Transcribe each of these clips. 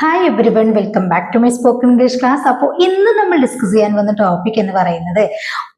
Hi everyone, welcome back to my spoken English class. അപ്പോൾ ഇന്ന് നമ്മൾ ഡിസ്കസ് ചെയ്യാൻ വന്ന ടോപ്പിക് എന്ന് പറയുന്നത്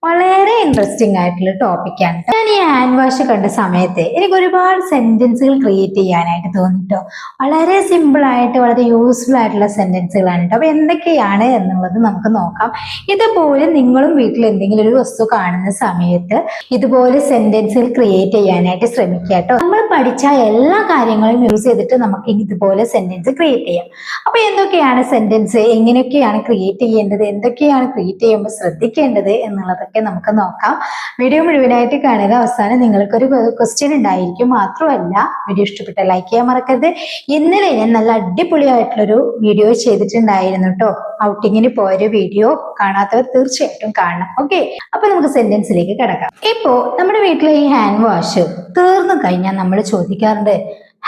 വളരെ ഇൻട്രസ്റ്റിംഗ് ആയിട്ടുള്ള ടോപ്പിക്കാണ്. ഞാൻ ഈ ഹാൻഡ് വാഷ് കണ്ട സമയത്ത് എനിക്ക് ഒരുപാട് സെന്റൻസുകൾ ക്രിയേറ്റ് ചെയ്യാനായിട്ട് തോന്നിട്ടോ. വളരെ സിമ്പിൾ ആയിട്ട് വളരെ യൂസ്ഫുൾ ആയിട്ടുള്ള സെന്റൻസുകളാണ് കേട്ടോ. അപ്പൊ എന്തൊക്കെയാണ് എന്നുള്ളത് നമുക്ക് നോക്കാം. ഇതുപോലെ നിങ്ങളും വീട്ടിൽ എന്തെങ്കിലും ഒരു വസ്തു കാണുന്ന സമയത്ത് ഇതുപോലെ സെന്റൻസുകൾ ക്രിയേറ്റ് ചെയ്യാനായിട്ട് ശ്രമിക്കുക കേട്ടോ. നമ്മൾ പഠിച്ച എല്ലാ കാര്യങ്ങളും യൂസ് ചെയ്തിട്ട് നമുക്ക് ഇതുപോലെ സെന്റൻസ് ക്രിയേറ്റ് ചെയ്യാം. അപ്പൊ എന്തൊക്കെയാണ് സെന്റൻസ്, എങ്ങനെയൊക്കെയാണ് ക്രിയേറ്റ് ചെയ്യേണ്ടത്, എന്തൊക്കെയാണ് ക്രിയേറ്റ് ചെയ്യുമ്പോൾ ശ്രദ്ധിക്കേണ്ടത് എന്നുള്ളതൊക്കെ നമുക്ക് നോക്കാം. വീഡിയോ മുഴുവനായിട്ട് കാണുക. അവസാനം നിങ്ങൾക്കൊരു ക്വസ്റ്റ്യൻ ഉണ്ടായിരിക്കും. മാത്രമല്ല, വീഡിയോ ഇഷ്ടപ്പെട്ട ലൈക്ക് ചെയ്യാൻ മറക്കരുത്. ഇന്നലെ ഞാൻ നല്ല അടിപൊളിയായിട്ടുള്ളൊരു വീഡിയോ ചെയ്തിട്ടുണ്ടായിരുന്നു കേട്ടോ. ഔട്ടിങ്ങിന് പോയൊരു വീഡിയോ കാണാത്തവർ തീർച്ചയായിട്ടും കാണണം. ഓക്കെ, അപ്പൊ നമുക്ക് സെന്റൻസിലേക്ക് കിടക്കാം. ഇപ്പോ നമ്മുടെ വീട്ടിലെ ഈ ഹാൻഡ് വാഷ് തീർന്നു കഴിഞ്ഞാൽ നമ്മൾ ചോദിക്കാറുണ്ട്,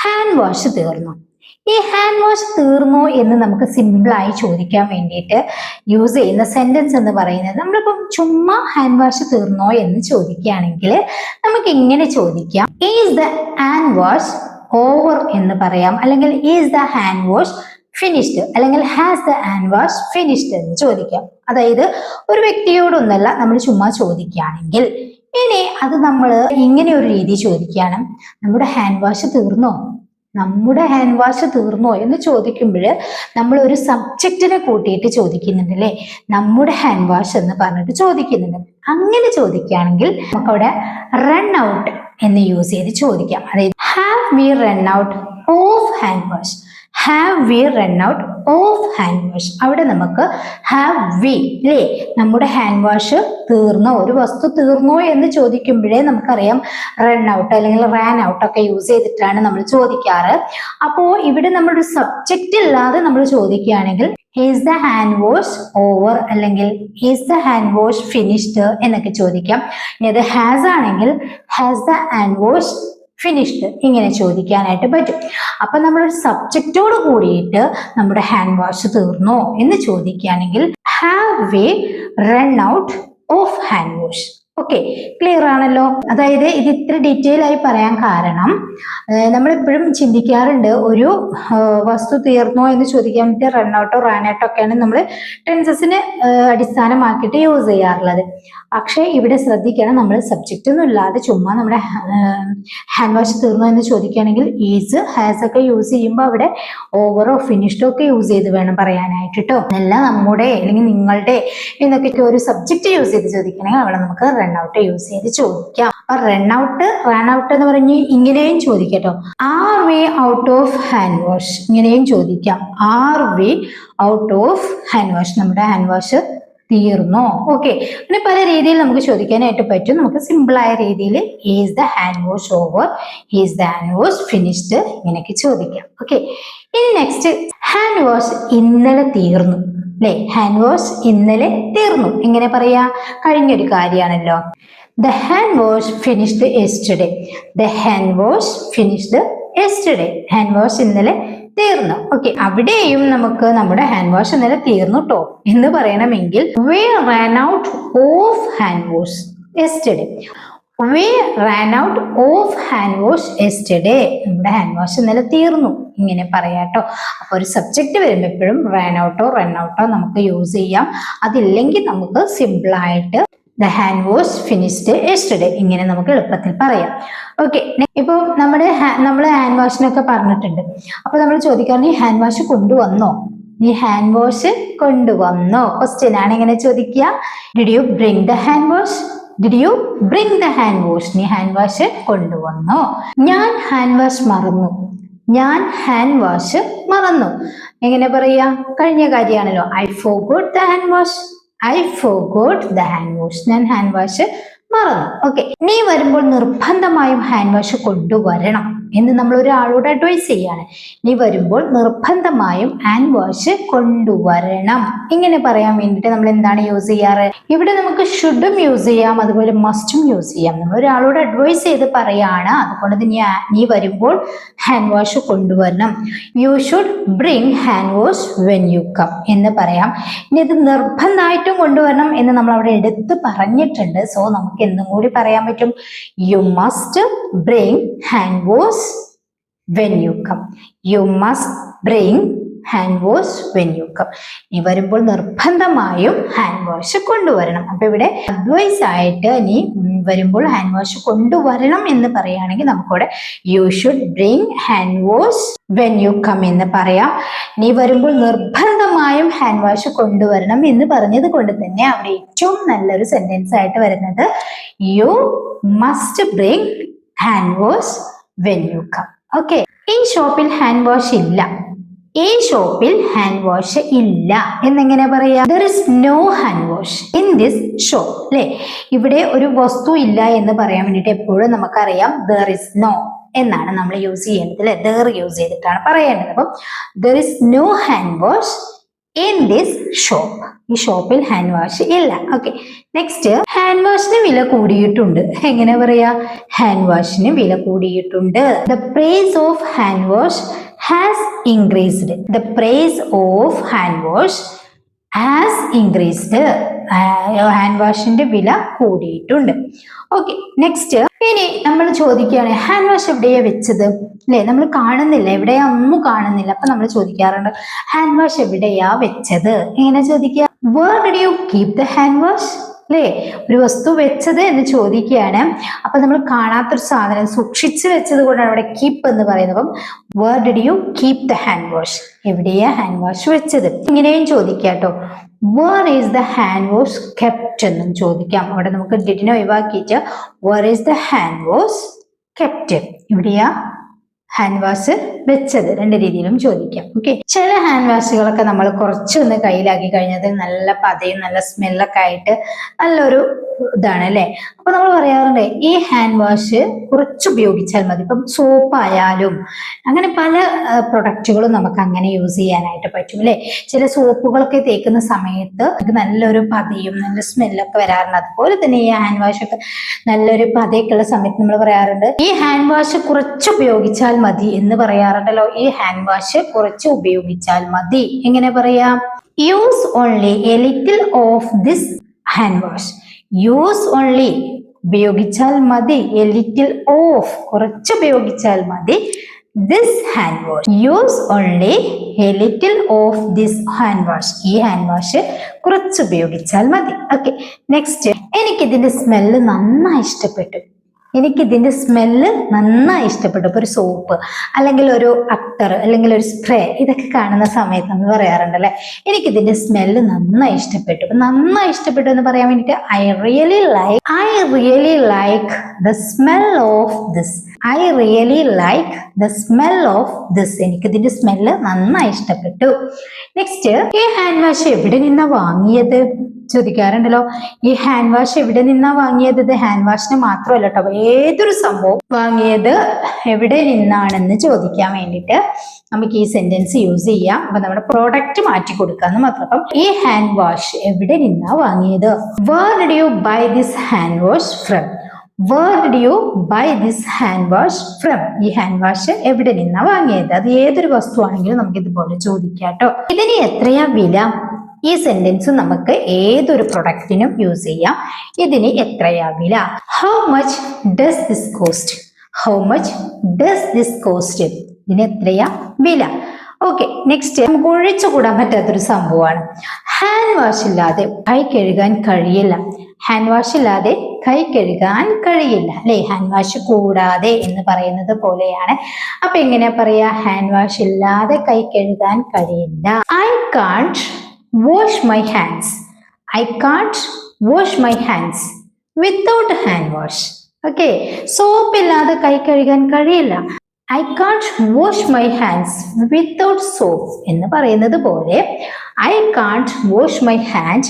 ഹാൻഡ് വാഷ് തീർന്നു. ഈ ഹാൻഡ് വാഷ് തീർന്നോ എന്ന് നമുക്ക് സിമ്പിളായി ചോദിക്കാൻ വേണ്ടിയിട്ട് യൂസ് ചെയ്യുന്ന സെന്റൻസ് എന്ന് പറയുന്നത്, നമ്മളിപ്പം ചുമ്മാ ഹാൻഡ് വാഷ് തീർന്നോ എന്ന് ചോദിക്കുകയാണെങ്കിൽ നമുക്ക് ഇങ്ങനെ ചോദിക്കാം, is the hand wash over എന്ന് പറയാം. അല്ലെങ്കിൽ is the hand wash finished, അല്ലെങ്കിൽ has the hand wash finished എന്ന് ചോദിക്കാം. അതായത് ഒരു വ്യക്തിയോടൊന്നല്ല, നമ്മൾ ചുമ്മാ ചോദിക്കുകയാണെങ്കിൽ. ഇനി അത് നമ്മൾ ഇങ്ങനെ ഒരു രീതി ചോദിക്കുകയാണ്, നമ്മുടെ ഹാൻഡ് വാഷ് തീർന്നോ, നമ്മുടെ ഹാൻഡ് വാഷ് തീർന്നോ എന്ന് ചോദിക്കുമ്പോൾ നമ്മൾ ഒരു സബ്ജക്റ്റിനെ കൂട്ടിയിട്ട് ചോദിക്കുന്നുണ്ട് അല്ലേ. നമ്മുടെ ഹാൻഡ് വാഷ് എന്ന് പറഞ്ഞിട്ട് ചോദിക്കുന്നുണ്ട്. അങ്ങനെ ചോദിക്കുകയാണെങ്കിൽ നമുക്കവിടെ റൺ ഔട്ട് എന്ന് യൂസ് ചെയ്ത് ചോദിക്കാം. അതായത് have we run out of hand wash, have we run out of hand wash. അവിടെ നമുക്ക് ഹാവ് വി അല്ലേ, നമ്മുടെ ഹാൻഡ് വാഷ് തീർന്നോ, ഒരു വസ്തു തീർന്നോ എന്ന് ചോദിക്കുമ്പോഴേ നമുക്കറിയാം റൺ ഔട്ട് അല്ലെങ്കിൽ റാൻ ഔട്ട് ഒക്കെ യൂസ് ചെയ്തിട്ടാണ് നമ്മൾ ചോദിക്കാറ്. അപ്പോ ഇവിടെ നമ്മളൊരു സബ്ജക്റ്റ് ഇല്ലാതെ നമ്മൾ ചോദിക്കുകയാണെങ്കിൽ is the hand wash over അല്ലെങ്കിൽ is the hand wash finished എന്നൊക്കെ ചോദിക്കാം. ഇനി അത് ഹാസ് ആണെങ്കിൽ has the hand wash finished ഇങ്ങനെ ചോദിക്കാനായിട്ട് പറ്റും. അപ്പൊ നമ്മളൊരു സബ്ജക്റ്റോട് കൂടിയിട്ട് നമ്മുടെ ഹാൻഡ് വാഷ് തീർന്നോ എന്ന് ചോദിക്കുകയാണെങ്കിൽ have we run out of hand wash. Okay, clear ആണല്ലോ. അതായത് ഇത് ഇത്ര ഡീറ്റെയിൽ ആയി പറയാൻ കാരണം നമ്മളെപ്പോഴും ചിന്തിക്കാറുണ്ട്, ഒരു വസ്തു തീർന്നോ എന്ന് ചോദിക്കാൻ വേണ്ടി റൺ ഔട്ടോ റാൻ ഔട്ടോ ഒക്കെയാണ് നമ്മൾ ടെൻസസിന് അടിസ്ഥാനമാക്കിയിട്ട് യൂസ് ചെയ്യാറുള്ളത്. പക്ഷെ ഇവിടെ ശ്രദ്ധിക്കണം, നമ്മൾ സബ്ജക്റ്റ് ഒന്നും ഇല്ലാതെ ചുമ്മാ നമ്മുടെ ഹാൻഡ് വാഷ് തീർന്നോ എന്ന് ചോദിക്കുകയാണെങ്കിൽ ഈസ് ഹാസ് ഒക്കെ യൂസ് ചെയ്യുമ്പോൾ അവിടെ ഓവറോ ഫിനിഷ്ഡോ ഒക്കെ യൂസ് ചെയ്ത് വേണം പറയാനായിട്ട് കേട്ടോ. അല്ല നമ്മുടെ അല്ലെങ്കിൽ നിങ്ങളുടെ എന്നൊക്കെ ഒരു സബ്ജക്റ്റ് യൂസ് ചെയ്ത് ചോദിക്കണമെങ്കിൽ അവിടെ നമുക്ക് റൺ ഔട്ട് യൂസ് ചെയ്ത് ചോദിക്കാം. അപ്പൊ റൺ ഔട്ട് എന്ന് പറഞ്ഞ് ഇങ്ങനെയും ചോദിക്കട്ടോ, are we out of hand wash ഇങ്ങനെയും ചോദിക്കാം. Are we out of hand wash, നമ്മുടെ ഹാൻഡ് വാഷ് തീർന്നോ. ഓക്കെ, അങ്ങനെ പല രീതിയിൽ നമുക്ക് ചോദിക്കാനായിട്ട് പറ്റും. നമുക്ക് സിമ്പിൾ ആയ രീതിയിൽ is the hand wash over, is the hand wash finished ഇങ്ങനെയൊക്കെ ചോദിക്കാം. ഓക്കെ, ഇനി നെക്സ്റ്റ്, ഹാൻഡ് വാഷ് ഇന്നലെ തീർന്നു അല്ലെ. ഹാൻഡ് വാഷ് ഇന്നലെ തീർന്നു എങ്ങനെ പറയാ, കഴിഞ്ഞൊരു കാര്യമാണല്ലോ. The hand wash finished yesterday, the hand wash finished yesterday, hand wash ഇന്നലെ തീർന്നു. ഓക്കെ, അവിടെയും നമുക്ക് നമ്മുടെ ഹാൻഡ് വാഷ് ഇന്നലെ തീർന്നു ട്ടോ എന്ന് പറയണമെങ്കിൽ we ran out of hand wash yesterday, we ran out of hand wash yesterday, നമ്മുടെ ഹാൻഡ് വാഷ് ഇന്നലെ തീർന്നു ഇങ്ങനെ പറയാട്ടോ. അപ്പൊ ഒരു സബ്ജക്റ്റ് വരുമ്പോൾ എപ്പോഴും റാൻ ഔട്ടോ റൺ ഔട്ടോ നമുക്ക് യൂസ് ചെയ്യാം. അതില്ലെങ്കിൽ നമുക്ക് സിമ്പിൾ ആയിട്ട് the hand wash finished yesterday ഇങ്ങനെ നമുക്ക് എളുപ്പത്തിൽ പറയാം. ഓക്കെ, ഇപ്പൊ നമ്മൾ ഹാൻഡ് വാഷിനൊക്കെ പറഞ്ഞിട്ടുണ്ട്. അപ്പൊ നമ്മൾ ചോദിക്കാറ്, നീ ഹാൻഡ് വാഷ് കൊണ്ടുവന്നോ, നീ ഹാൻഡ് വാഷ് കൊണ്ടുവന്നോ. ക്വസ്റ്റ്യൻ ആണ് ഇങ്ങനെ ചോദിക്കുക, did you bring the hand wash, did you bring the hand wash, നീ ഹാൻഡ് വാഷ് കൊണ്ടുവന്നോ. ഞാൻ ഹാൻഡ് വാഷ് മറന്നു, ഞാൻ ഹാൻഡ് വാഷ് മറന്നു എങ്ങനെ പറയാ, കഴിഞ്ഞ കാര്യമാണല്ലോ. I forgot the hand wash, I forgot the hand wash, ഞാൻ ഹാൻഡ് വാഷ് മറന്നു. ഓക്കെ, നീ വരുമ്പോൾ നിർബന്ധമായും ഹാൻഡ് വാഷ് കൊണ്ടുവരണം എന്ന് നമ്മൾ ഒരാളോട് അഡ്വൈസ് ചെയ്യാണ്. നീ വരുമ്പോൾ നിർബന്ധമായും ഹാൻഡ് വാഷ് കൊണ്ടുവരണം ഇങ്ങനെ പറയാൻ വേണ്ടിയിട്ട് നമ്മൾ എന്താണ് യൂസ് ചെയ്യാറ്, ഇവിടെ നമുക്ക് ഷുഡും യൂസ് ചെയ്യാം, അതുപോലെ മസ്റ്റും യൂസ് ചെയ്യാം. നമ്മൾ ഒരാളോട് അഡ്വൈസ് ചെയ്ത് പറയാണ്, അതുകൊണ്ട് നീ വരുമ്പോൾ ഹാൻഡ് വാഷ് കൊണ്ടുവരണം. You should bring hand wash when you come എന്ന് പറയാം. ഇനി ഇത് നിർബന്ധമായിട്ടും കൊണ്ടുവരണം എന്ന് നമ്മൾ അവിടെ എടുത്ത് പറഞ്ഞിട്ടുണ്ട്. സോ നമുക്ക് എന്തും കൂടി പറയാൻ പറ്റും, you must bring hand wash when you come, you must bring hand wash when you come. നീ വരുമ്പോൾ നിർബന്ധമായും ഹാൻഡ് വാഷ് കൊണ്ടുവരണം. അപ്പൊ ഇവിടെ അഡ്വൈസ് ആയിട്ട് നീ വരുമ്പോൾ ഹാൻഡ് വാഷ് കൊണ്ടുവരണം എന്ന് പറയുകയാണെങ്കിൽ നമുക്കിവിടെ you should bring hand wash when you come എന്ന് പറയാം. നീ വരുമ്പോൾ നിർബന്ധമായും ഹാൻഡ് വാഷ് കൊണ്ടുവരണം എന്ന് പറഞ്ഞത് കൊണ്ട് തന്നെ അവിടെ ഏറ്റവും നല്ലൊരു സെന്റൻസ് ആയിട്ട് വരുന്നത് you must bring hand wash when you come. Okay, ഈ ഷോപ്പിൽ ഹാൻഡ് വാഷ് ഇല്ല, ഈ ഷോപ്പിൽ ഹാൻഡ് വാഷ് ഇല്ല എന്നെങ്ങനെ പറയാ? There is no hand wash in this shop. അല്ലെ, ഇവിടെ ഒരു വസ്തു ഇല്ല എന്ന് പറയാൻ വേണ്ടിയിട്ട് എപ്പോഴും നമുക്കറിയാം ദർ ഇസ് നോ എന്നാണ് നമ്മൾ യൂസ് ചെയ്യേണ്ടത്. അല്ലെ, ദർ യൂസ് ചെയ്തിട്ടാണ് പറയേണ്ടത്. അപ്പം there is no hand wash in this shop. ഈ ഷോപ്പിൽ ഹാൻഡ് വാഷ് ഇല്ല. ഓക്കെ, നെക്സ്റ്റ്, ഹാൻഡ് വാഷിന് വില കൂടിയിട്ടുണ്ട്. എങ്ങനെ പറയാ? ഹാൻഡ് വാഷിന് വില കൂടിയിട്ടുണ്ട്. The price of hand wash has increased. The price of hand wash has increased. Hand വാഷിന്റെ വില കൂടിയിട്ടുണ്ട്. ഓക്കെ, നെക്സ്റ്റ്, ഇനി നമ്മൾ ചോദിക്കുകയാണ് ഹാൻഡ് വാഷ് എവിടെയാ വെച്ചത്? അല്ലെ, നമ്മൾ കാണുന്നില്ല, എവിടെയാ ഒന്നും കാണുന്നില്ല. അപ്പൊ നമ്മൾ ചോദിക്കാറുണ്ട് ഹാൻഡ് വാഷ് എവിടെയാ വെച്ചത്? എങ്ങനെ ചോദിക്കുക? Where did you keep the hand wash? അല്ലേ, ഒരു വസ്തു വെച്ചത് എന്ന് ചോദിക്കുകയാണ്. അപ്പൊ നമ്മൾ കാണാത്തൊരു സാധനം സൂക്ഷിച്ചു വെച്ചത് കൊണ്ടാണ് അവിടെ കീപ്പ് എന്ന് പറയുന്നത്. അപ്പം where did you keep the hand wash? എവിടെയാ ഹാൻഡ് വാഷ് വെച്ചത്? ഇങ്ങനെയും ചോദിക്കാം കേട്ടോ. Where is the hand wash kept എന്നും ചോദിക്കാം. അവിടെ നമുക്ക് ഡിഡിനെ ഒഴിവാക്കിയിട്ട് where is the hand wash kept, എവിടെയാ ഹാൻഡ് വാഷ് വെച്ചത്? രണ്ട് രീതിയിലും ചോദിക്കാം. ഓക്കെ, ചില ഹാൻഡ് വാഷുകളൊക്കെ നമ്മൾ കുറച്ചൊന്ന് കയ്യിലാക്കി കഴിഞ്ഞത് നല്ല പതയും നല്ല സ്മെല്ലൊക്കെ ആയിട്ട് നല്ലൊരു ഇതാണ് അല്ലെ. അപ്പൊ നമ്മൾ പറയാറുണ്ട് ഈ ഹാൻഡ് വാഷ് കുറച്ച് ഉപയോഗിച്ചാൽ മതി. ഇപ്പം സോപ്പ് ആയാലും അങ്ങനെ പല പ്രൊഡക്റ്റുകളും നമുക്ക് അങ്ങനെ യൂസ് ചെയ്യാനായിട്ട് പറ്റും അല്ലെ. ചില സോപ്പുകളൊക്കെ തേക്കുന്ന സമയത്ത് നമുക്ക് നല്ലൊരു പതയും നല്ല സ്മെല്ലൊക്കെ വരാറുണ്ട്. അതുപോലെ തന്നെ ഈ ഹാൻഡ് വാഷ് ഒക്കെ നല്ലൊരു പതയൊക്കെ ഉള്ള സമയത്ത് നമ്മൾ പറയാറുണ്ട് ഈ ഹാൻഡ് വാഷ് കുറച്ച് ഉപയോഗിച്ചാൽ മതി എന്ന് പറയാറുണ്ടല്ലോ. ഈ ഹാൻഡ് വാഷ് കുറച്ച് ഉപയോഗിച്ചാൽ മതി എങ്ങനെ പറയാം? Use only A little of this hand wash. Use only ഉപയോഗിച്ചാൽ മതി, എ ലിറ്റിൽ ഓഫ് കുറച്ച് ഉപയോഗിച്ചാൽ മതി, this hand wash. Use only A little of this hand wash. ഈ ഹാൻഡ് വാഷ് കുറച്ച് ഉപയോഗിച്ചാൽ മതി. ഓക്കെ, നെക്സ്റ്റ്, എനിക്കിതിന്റെ സ്മെല്ല് നന്നായി ഇഷ്ടപ്പെട്ടു. എനിക്കിതിന്റെ സ്മെല്ല് നന്നായി ഇഷ്ടപ്പെട്ടു. ഇപ്പൊ ഒരു സോപ്പ് അല്ലെങ്കിൽ ഒരു അത്തർ അല്ലെങ്കിൽ ഒരു സ്പ്രേ ഇതൊക്കെ കാണുന്ന സമയത്ത് നമ്മൾ പറയാറുണ്ടല്ലേ എനിക്കിതിന്റെ സ്മെല്ല് നന്നായി ഇഷ്ടപ്പെട്ടു. അപ്പൊ നന്നായി ഇഷ്ടപ്പെട്ടു എന്ന് പറയാൻ വേണ്ടിട്ട് I really like the smell of this. I really like the smell of this. എനിക്കിതിന്റെ സ്മെല്ല് നന്നായി ഇഷ്ടപ്പെട്ടു. നെക്സ്റ്റ്, ഈ ഹാൻഡ് വാഷ് എവിടെ നിന്നാ വാങ്ങിയത് ചോദിക്കാറുണ്ടല്ലോ. ഈ ഹാൻഡ് വാഷ് എവിടെ നിന്നാ വാങ്ങിയത്? ഇത് ഹാൻഡ് വാഷിന് മാത്രമല്ല കേട്ടോ, ഏതൊരു സംഭവം വാങ്ങിയത് എവിടെ നിന്നാണെന്ന് ചോദിക്കാൻ വേണ്ടിയിട്ട് നമുക്ക് ഈ സെന്റൻസ് യൂസ് ചെയ്യാം. അപ്പൊ നമ്മുടെ പ്രോഡക്റ്റ് മാറ്റി കൊടുക്കാന്ന് മാത്രം. അപ്പം ഈ ഹാൻഡ് വാഷ് എവിടെ നിന്നാ വാങ്ങിയത്? Where did you buy this hand wash from? Where did you buy this hand wash from? ഈ ഹാൻഡ് വാഷ് എവിടെ നിന്നാ വാങ്ങിയത്? അത് ഏതൊരു വസ്തു ആണെങ്കിലും നമുക്ക് ഇതുപോലെ ചോദിക്കാം കേട്ടോ. ഇതിന് എത്രയാ വില? ഈ സെന്റൻസ് നമുക്ക് ഏതൊരു പ്രൊഡക്റ്റിനും യൂസ് ചെയ്യാം. ഇതിന് എത്രയാ വില? How much does this cost? How much does this cost? ഇതിന് എത്രയാ വില? ഓക്കെ, നെക്സ്റ്റ്, നമുക്ക് ഒഴിച്ചുകൂടാൻ പറ്റാത്തൊരു സംഭവമാണ് ഹാൻഡ് വാഷ് ഇല്ലാതെ കൈ കഴുകാൻ കഴിയില്ല. ഹാൻഡ് വാഷ് ഇല്ലാതെ കൈ കഴുകാൻ കഴിയില്ല അല്ലെ. ഹാൻഡ് വാഷ് കൂടാതെ എന്ന് പറയുന്നത് പോലെയാണ്. അപ്പൊ എങ്ങനെയാ പറയാ? ഹാൻഡ് വാഷ് ഇല്ലാതെ കൈ കഴുകാൻ കഴിയില്ല. I can't wash my hands. I can't wash my hands without hand wash. Okay, soap ഇല്ലാതെ കൈ കഴുകാൻ കഴിയില്ല. I can't wash my hands without soap എന്ന് പറയുന്നത് പോലെ I can't wash my hands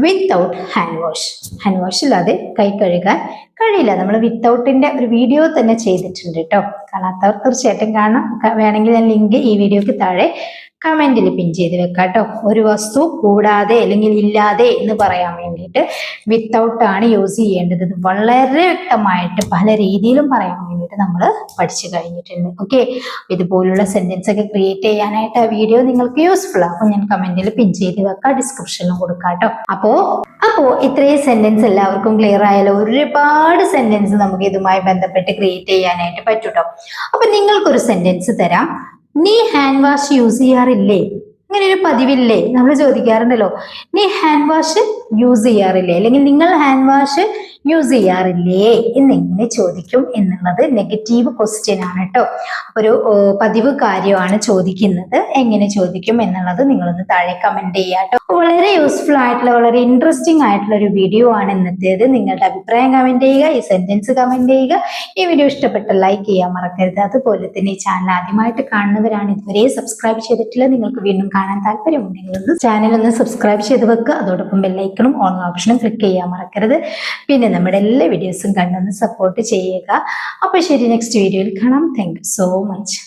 without hand wash. Hand wash ഇല്ലാതെ കൈ കഴുകാൻ കഴിയില്ല. നമ്മൾ വിത്തൗട്ടിന്റെ ഒരു വീഡിയോ തന്നെ ചെയ്തിട്ടുണ്ട് കേട്ടോ. കാണാത്തവർ തീർച്ചയായിട്ടും കാണാം. വേണമെങ്കിൽ ഞാൻ ലിങ്ക് ഈ വീഡിയോക്ക് താഴെ കമന്റിൽ പിൻ ചെയ്ത് വെക്കാം കേട്ടോ. ഒരു വസ്തു കൂടാതെ അല്ലെങ്കിൽ ഇല്ലാതെ എന്ന് പറയാൻ വേണ്ടിയിട്ട് വിത്തൗട്ട് ആണ് യൂസ് ചെയ്യേണ്ടത്. ഇത് വളരെ വ്യക്തമായിട്ട് പല രീതിയിലും പറയാൻ വേണ്ടിയിട്ട് നമ്മൾ പഠിച്ചു കഴിഞ്ഞിട്ടുണ്ട്. ഓക്കെ, ഇതുപോലുള്ള സെന്റൻസ് ഒക്കെ ക്രിയേറ്റ് ചെയ്യാനായിട്ട് ആ വീഡിയോ നിങ്ങൾക്ക് യൂസ്ഫുൾ ആകും. ഞാൻ കമന്റിൽ പിൻ ചെയ്ത് വെക്കാം, ഡിസ്ക്രിപ്ഷനിലും കൊടുക്കാം കേട്ടോ. അപ്പോ ഇത്രയും സെന്റൻസ് എല്ലാവർക്കും ക്ലിയർ ആയാലോ? ഒരുപാട് സെന്റൻസ് നമുക്ക് ഇതുമായി ബന്ധപ്പെട്ട് ക്രിയേറ്റ് ചെയ്യാനായിട്ട് പറ്റൂട്ടോ. അപ്പൊ നിങ്ങൾക്കൊരു സെന്റൻസ് തരാം. നീ ഹാൻഡ് വാഷ് യൂസ് ചെയ്യാറില്ലേ? അങ്ങനെ ഒരു പതിവില്ലേ? നമ്മൾ ചോദിക്കാറുണ്ടല്ലോ. നീ ഹാൻഡ് വാഷ് യൂസ് ചെയ്യാറില്ലേ, അല്ലെങ്കിൽ നിങ്ങൾ ഹാൻഡ് വാഷ് യൂസ് ചെയ്യാറില്ലേ എന്നെങ്ങനെ ചോദിക്കും എന്നുള്ളത് നെഗറ്റീവ് ക്വസ്റ്റ്യൻ ആണ് കേട്ടോ. ഒരു പതിവ് കാര്യമാണ് ചോദിക്കുന്നത്. എങ്ങനെ ചോദിക്കും എന്നുള്ളത് നിങ്ങളൊന്ന് താഴെ കമന്റ് ചെയ്യുക കേട്ടോ. വളരെ യൂസ്ഫുൾ ആയിട്ടുള്ള, വളരെ ഇൻട്രസ്റ്റിംഗ് ആയിട്ടുള്ള ഒരു വീഡിയോ ആണ് ഇന്നത്തേത്. നിങ്ങളുടെ അഭിപ്രായം കമന്റ് ചെയ്യുക, ഈ സെന്റൻസ് കമന്റ് ചെയ്യുക. ഈ വീഡിയോ ഇഷ്ടപ്പെട്ട ലൈക്ക് ചെയ്യാൻ മറക്കരുത്. അതുപോലെ തന്നെ ഈ ചാനൽ ആദ്യമായിട്ട് കാണുന്നവരാണ്, ഇതുവരെ സബ്സ്ക്രൈബ് ചെയ്തിട്ടില്ല, നിങ്ങൾക്ക് വീണ്ടും കാണാൻ താല്പര്യമുണ്ടെങ്കിൽ ചാനൽ ഒന്ന് സബ്സ്ക്രൈബ് ചെയ്ത് വെക്കുക. അതോടൊപ്പം ബെല്ലൈക്കണും ഓൺ ഓപ്ഷനും ക്ലിക്ക് ചെയ്യാൻ മറക്കരുത്. പിന്നെ നമ്മുടെ എല്ലാ വീഡിയോസും കണ്ടൊന്ന് സപ്പോർട്ട് ചെയ്യുക. അപ്പോൾ ശരി, നെക്സ്റ്റ് വീഡിയോയിൽ കാണാം. Thank you so much.